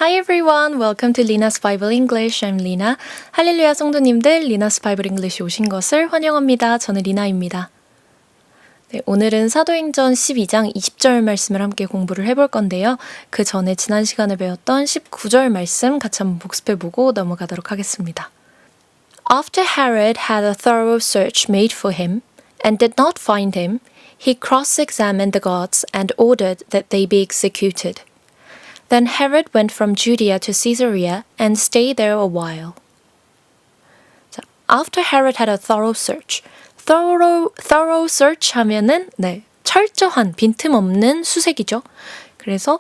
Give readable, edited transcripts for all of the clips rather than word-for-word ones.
Hi everyone, welcome to Lina's Bible English. I'm Lina. 할렐루야 성도님들, Lina's Bible English에 오신 것을 환영합니다. 저는 리나입니다. 네, 오늘은 사도행전 12장 20절 말씀을 함께 공부를 해볼 건데요. 그 전에 지난 시간에 배웠던 19절 말씀 같이 한번 복습해보고 넘어가도록 하겠습니다. After Herod had a thorough search made for him and did not find him, he cross-examined the guards and ordered that they be executed. Then Herod went from Judea to Caesarea and stayed there a while. 자, after Herod had a thorough search. Thorough search 하면은 철저한, 빈틈없는 수색이죠. 그래서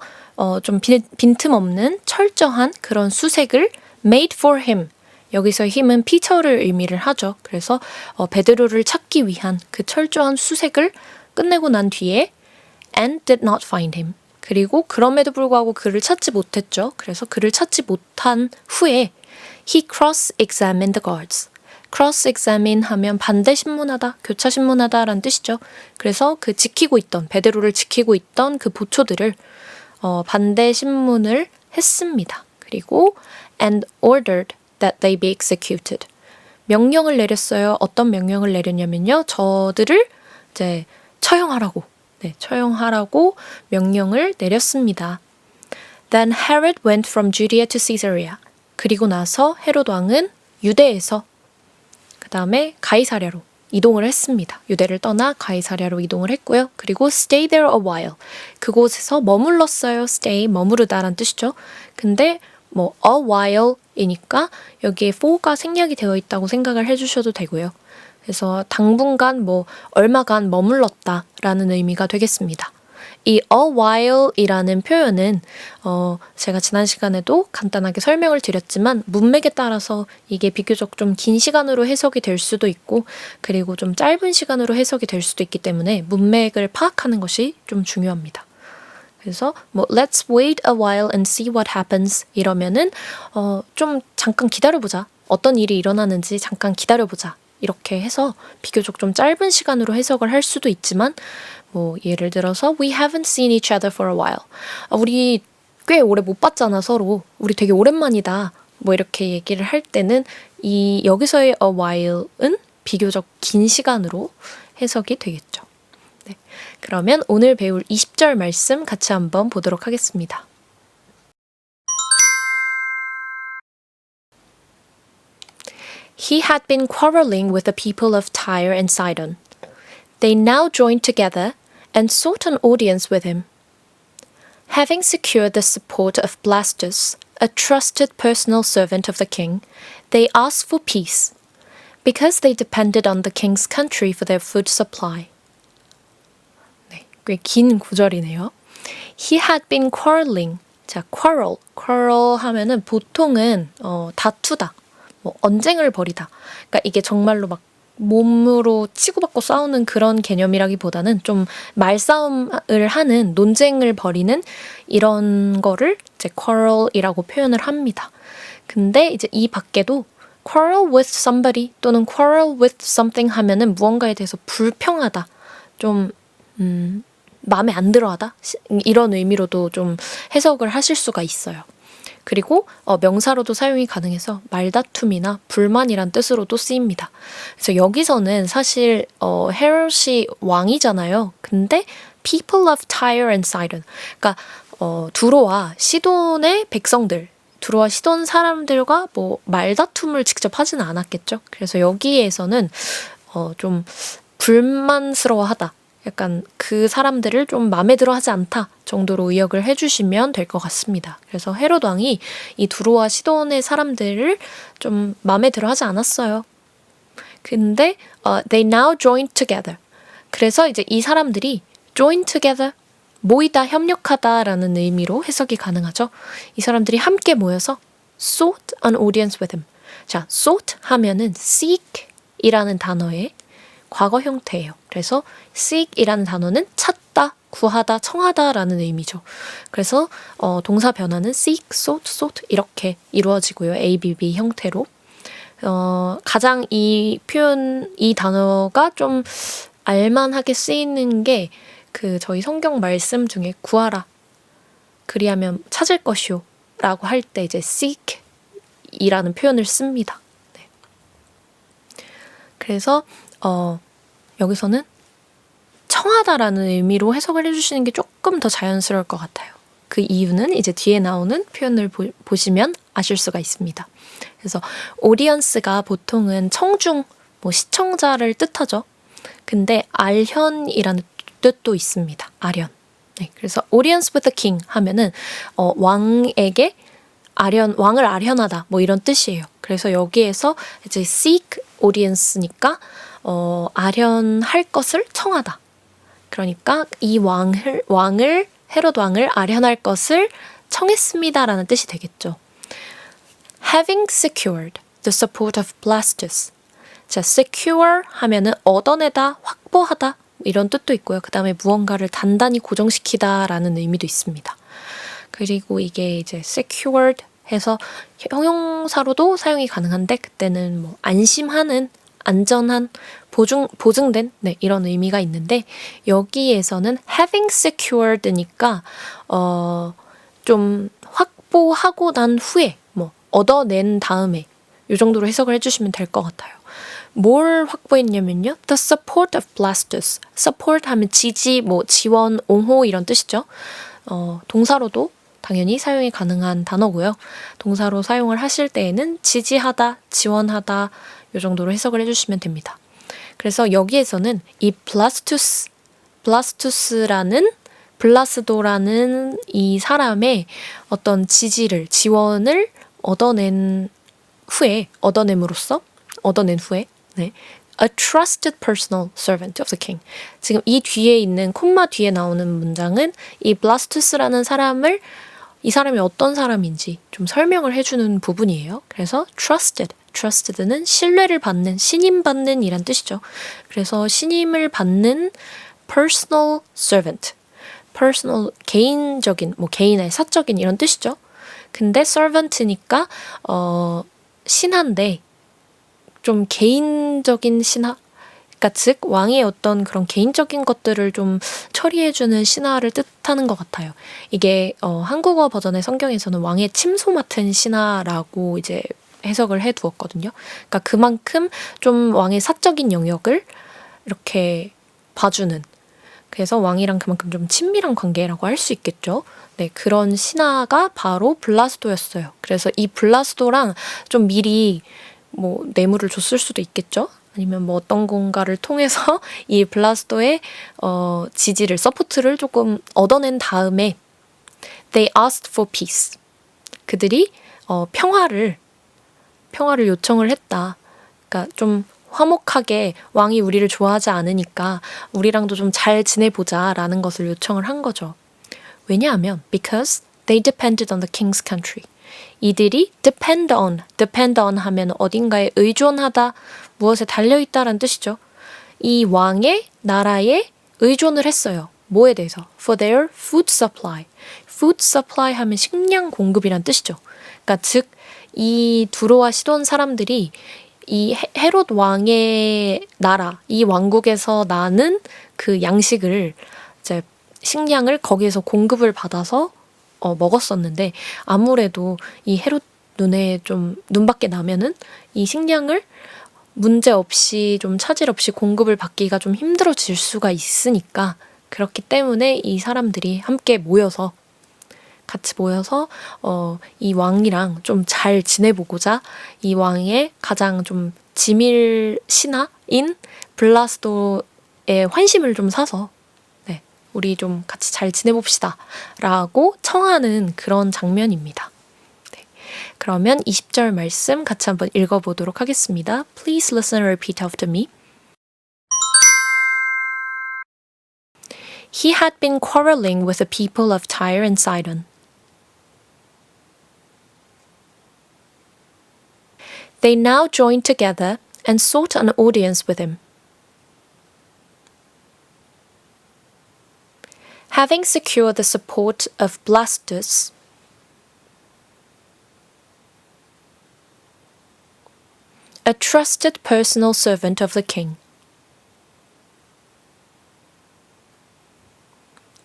좀 빈틈없는 철저한 그런 수색을 made for him. 여기서 힘은 피터를 의미를 하죠. 그래서 베드로를 찾기 위한 그 철저한 수색을 끝내고 난 뒤에 and did not find him. 그리고 그럼에도 불구하고 그를 찾지 못했죠. 그래서 그를 찾지 못한 후에 he cross-examined the guards. cross-examine 하면 반대 신문하다, 교차 신문하다 라는 뜻이죠. 그래서 그 베드로를 지키고 있던 그 보초들을 반대 신문을 했습니다. 그리고 and ordered that they be executed. 명령을 내렸어요. 어떤 명령을 내렸냐면요. 저들을 이제 처형하라고 명령을 내렸습니다. Then Herod went from Judea to Caesarea. 그리고 나서 헤롯 왕은 유대에서 그 다음에 가이사랴로 이동을 했습니다. 유대를 떠나 가이사랴로 이동을 했고요. 그리고 stay there a while. 그곳에서 머물렀어요. stay, 머무르다란 뜻이죠. 근데 a while이니까 여기에 for가 생략이 되어 있다고 생각을 해주셔도 되고요. 그래서 당분간 얼마간 머물렀다라는 의미가 되겠습니다. 이 a while이라는 표현은 제가 지난 시간에도 간단하게 설명을 드렸지만 문맥에 따라서 이게 비교적 좀 긴 시간으로 해석이 될 수도 있고 그리고 좀 짧은 시간으로 해석이 될 수도 있기 때문에 문맥을 파악하는 것이 좀 중요합니다. 그래서 let's wait a while and see what happens 이러면은 좀 잠깐 기다려보자. 어떤 일이 일어나는지 잠깐 기다려보자. 이렇게 해서 비교적 좀 짧은 시간으로 해석을 할 수도 있지만 예를 들어서 We haven't seen each other for a while. 우리 꽤 오래 못 봤잖아 서로. 우리 되게 오랜만이다. 이렇게 얘기를 할 때는 여기서의 a while은 비교적 긴 시간으로 해석이 되겠죠. 네. 그러면 오늘 배울 20절 말씀 같이 한번 보도록 하겠습니다. He had been quarreling with the people of Tyre and Sidon. They now joined together and sought an audience with him. Having secured the support of Blastus, a trusted personal servant of the king, they asked for peace, because they depended on the king's country for their food supply. 네, 꽤 긴 구절이네요. He had been quarreling. 자, quarrel 하면은 보통은 다투다. 언쟁을 벌이다. 그러니까 이게 정말로 몸으로 치고받고 싸우는 그런 개념이라기보다는 좀 말싸움을 하는 논쟁을 벌이는 이런 거를 이제 quarrel이라고 표현을 합니다. 근데 이제 이 밖에도 quarrel with somebody 또는 quarrel with something 하면은 무언가에 대해서 불평하다. 좀 마음에 안 들어하다. 이런 의미로도 좀 해석을 하실 수가 있어요. 그리고 명사로도 사용이 가능해서 말다툼이나 불만이란 뜻으로도 쓰입니다. 그래서 여기서는 사실 헤롯이 왕이잖아요. 근데 people of Tyre and Sidon, 그러니까 두로와 시돈의 백성들, 두로와 시돈 사람들과 말다툼을 직접 하지는 않았겠죠. 그래서 여기에서는 좀 불만스러워하다. 약간 그 사람들을 좀 마음에 들어 하지 않다 정도로 의역을 해주시면 될 것 같습니다. 그래서 헤롯 왕이 이 두로와 시돈의 사람들을 좀 마음에 들어 하지 않았어요. 근데 they now joined together. 그래서 이제 이 사람들이 join together, 모이다, 협력하다라는 의미로 해석이 가능하죠. 이 사람들이 함께 모여서 sought an audience with him. 자, sought 하면은 seek이라는 단어의 과거 형태예요. 그래서 seek이라는 단어는 찾다, 구하다, 청하다라는 의미죠. 그래서 동사 변화는 seek, sought 이렇게 이루어지고요. ABB 형태로. 가장 이 단어가 좀 알만하게 쓰이는 게 저희 성경 말씀 중에 구하라, 그리하면 찾을 것이요, 라고 할 때 이제 seek 이라는 표현을 씁니다. 네. 그래서 여기서는 청하다라는 의미로 해석을 해주시는 게 조금 더 자연스러울 것 같아요. 그 이유는 이제 뒤에 나오는 표현을 보시면 아실 수가 있습니다. 그래서 audience가 보통은 청중, 뭐 시청자를 뜻하죠. 근데 알현이라는 뜻도 있습니다. 알현. 네, 그래서 audience with the king 하면은 왕에게 왕을 알현하다 뭐 이런 뜻이에요. 그래서 여기에서 이제 seek audience니까 알현할 것을 청하다. 그러니까 이 헤롯 왕을 알현할 것을 청했습니다라는 뜻이 되겠죠. Having secured the support of Blastus. 자, secure 하면은 얻어내다, 확보하다 이런 뜻도 있고요. 그 다음에 무언가를 단단히 고정시키다라는 의미도 있습니다. 그리고 이게 이제 secured 해서 형용사로도 사용이 가능한데 그때는 뭐 안심하는, 안전한, 보증된 네, 이런 의미가 있는데 여기에서는 having secured니까 좀 확보하고 난 후에 뭐 얻어낸 다음에 이 정도로 해석을 해주시면 될 것 같아요. 뭘 확보했냐면요. The support of Blastus. support 하면 지지, 뭐 지원, 옹호 이런 뜻이죠. 동사로도 당연히 사용이 가능한 단어고요. 동사로 사용을 하실 때에는 지지하다, 지원하다 이 정도로 해석을 해주시면 됩니다. 그래서 여기에서는 이 블라스도라는 이 사람의 어떤 지지를, 지원을 얻어낸 후에 네. A trusted personal servant of the king. 지금 이 뒤에 있는 콤마 뒤에 나오는 문장은 이 블라스투스라는 사람을 이 사람이 어떤 사람인지 좀 설명을 해주는 부분이에요. 그래서 trusted는 신뢰를 받는, 신임받는 이란 뜻이죠. 그래서 신임을 받는 personal servant. personal, 개인적인, 뭐 개인의 사적인 이런 뜻이죠. 근데 servant니까 신하인데 좀 개인적인 신하? 그러니까 즉 왕의 어떤 그런 개인적인 것들을 좀 처리해주는 신하를 뜻하는 것 같아요. 이게 한국어 버전의 성경에서는 왕의 침소 맡은 신하라고 이제 해석을 해두었거든요. 그러니까 그만큼 좀 왕의 사적인 영역을 이렇게 봐주는, 그래서 왕이랑 그만큼 좀 친밀한 관계라고 할 수 있겠죠. 네, 그런 신하가 바로 블라스도였어요. 그래서 이 블라스도랑 좀 미리 뭐 뇌물을 줬을 수도 있겠죠. 아니면 뭐 어떤 건가를 통해서 이 블라스도의 지지를, 서포트를 조금 얻어낸 다음에 they asked for peace. 그들이 평화를 요청을 했다. 그러니까 좀 화목하게 왕이 우리를 좋아하지 않으니까 우리랑도 좀 잘 지내보자라는 것을 요청을 한 거죠. 왜냐하면 because they depended on the king's country. 이들이 depend on 하면 어딘가에 의존하다, 무엇에 달려있다라는 뜻이죠. 이 왕의 나라에 의존을 했어요. 뭐에 대해서? For their food supply. food supply 하면 식량 공급이란 뜻이죠. 그러니까 즉 이 두로와 시돈 사람들이 이 헤롯 왕의 나라, 이 왕국에서 나는 그 양식을, 이제 식량을 거기에서 공급을 받아서 먹었었는데 아무래도 이 헤롯 눈에 좀 눈밖에 나면은 이 식량을 문제 없이 좀 차질 없이 공급을 받기가 좀 힘들어질 수가 있으니까, 그렇기 때문에 이 사람들이 함께 같이 모여서 이 왕이랑 좀 잘 지내보고자 이 왕의 가장 좀 지밀 신하인 블라스도의 환심을 좀 사서 네, 우리 좀 같이 잘 지내봅시다 라고 청하는 그런 장면입니다. 네, 그러면 20절 말씀 같이 한번 읽어보도록 하겠습니다. Please listen and repeat after me. He had been quarreling with the people of Tyre and Sidon. They now joined together and sought an audience with him. Having secured the support of Blastus, a trusted personal servant of the king,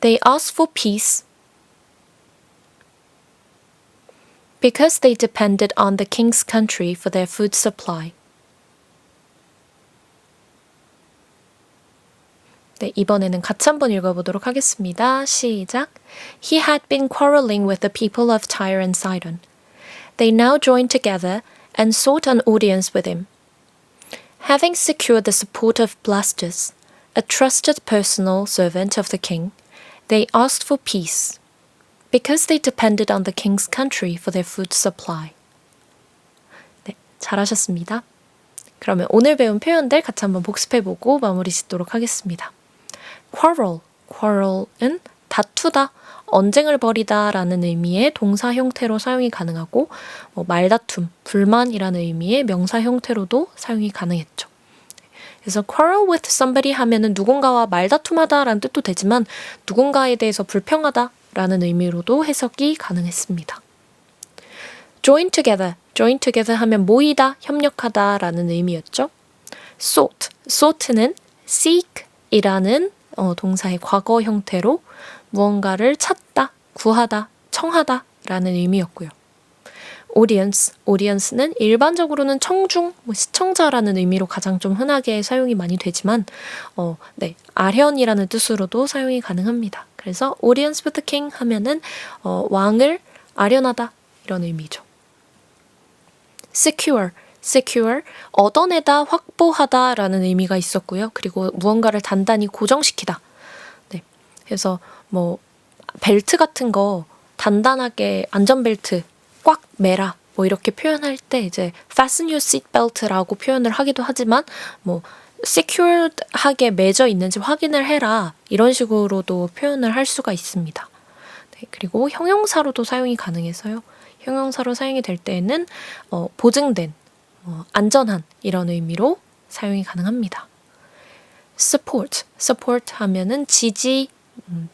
they asked for peace because they depended on the king's country for their food supply. 네, 이번에는 같이 한번 읽어보도록 하겠습니다. 시작. He had been quarreling with the people of Tyre and Sidon. They now joined together and sought an audience with him. Having secured the support of Blastus, a trusted personal servant of the king, they asked for peace, because they depended on the king's country for their food supply. 네, 잘하셨습니다. 그러면 오늘 배운 표현들 같이 한번 복습해보고 마무리 짓도록 하겠습니다. quarrel은 다투다, 언쟁을 벌이다 라는 의미의 동사 형태로 사용이 가능하고 말다툼, 불만이라는 의미의 명사 형태로도 사용이 가능했죠. 그래서 quarrel with somebody 하면은 누군가와 말다툼하다 라는 뜻도 되지만 누군가에 대해서 불평하다 라는 의미로도 해석이 가능했습니다. join together 하면 모이다, 협력하다 라는 의미였죠. sought는 seek 이라는 동사의 과거 형태로 무언가를 찾다, 구하다, 청하다 라는 의미였고요. audience는 일반적으로는 청중, 시청자라는 의미로 가장 좀 흔하게 사용이 많이 되지만 아련이라는 뜻으로도 사용이 가능합니다. 그래서 audience with the king 하면은 왕을 아련하다 이런 의미죠. secure, 얻어내다, 확보하다 라는 의미가 있었고요. 그리고 무언가를 단단히 고정시키다. 네. 그래서 벨트 같은 거 단단하게 안전벨트 꽉 매라 이렇게 표현할 때 이제 fasten your seat belt라고 표현을 하기도 하지만 secured하게 매져 있는지 확인을 해라 이런 식으로도 표현을 할 수가 있습니다. 네. 그리고 형용사로도 사용이 가능해서요. 형용사로 사용이 될 때에는 보증된, 안전한 이런 의미로 사용이 가능합니다. support 하면은 지지,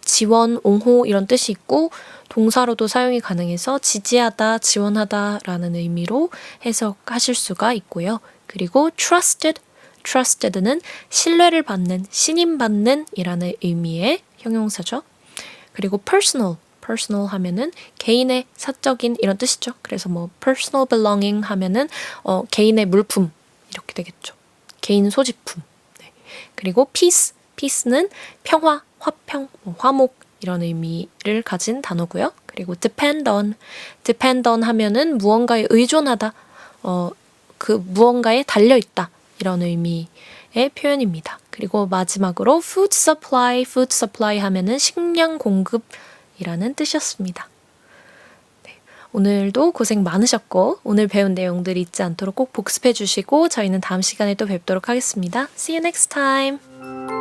지원, 옹호 이런 뜻이 있고 동사로도 사용이 가능해서 지지하다, 지원하다 라는 의미로 해석하실 수가 있고요. 그리고 trusted는 신뢰를 받는, 신임받는 이라는 의미의 형용사죠. 그리고 personal 하면은 개인의 사적인 이런 뜻이죠. 그래서 personal belonging 하면은 개인의 물품 이렇게 되겠죠. 개인 소지품. 네. 그리고 peace는 평화, 화평, 화목 이런 의미를 가진 단어고요. 그리고 depend on 하면은 무언가에 의존하다, 그 무언가에 달려있다 이런 의미의 표현입니다. 그리고 마지막으로 food supply 하면은 식량 공급이라는 뜻이었습니다. 네, 오늘도 고생 많으셨고 오늘 배운 내용들 잊지 않도록 꼭 복습해 주시고 저희는 다음 시간에 또 뵙도록 하겠습니다. See you next time!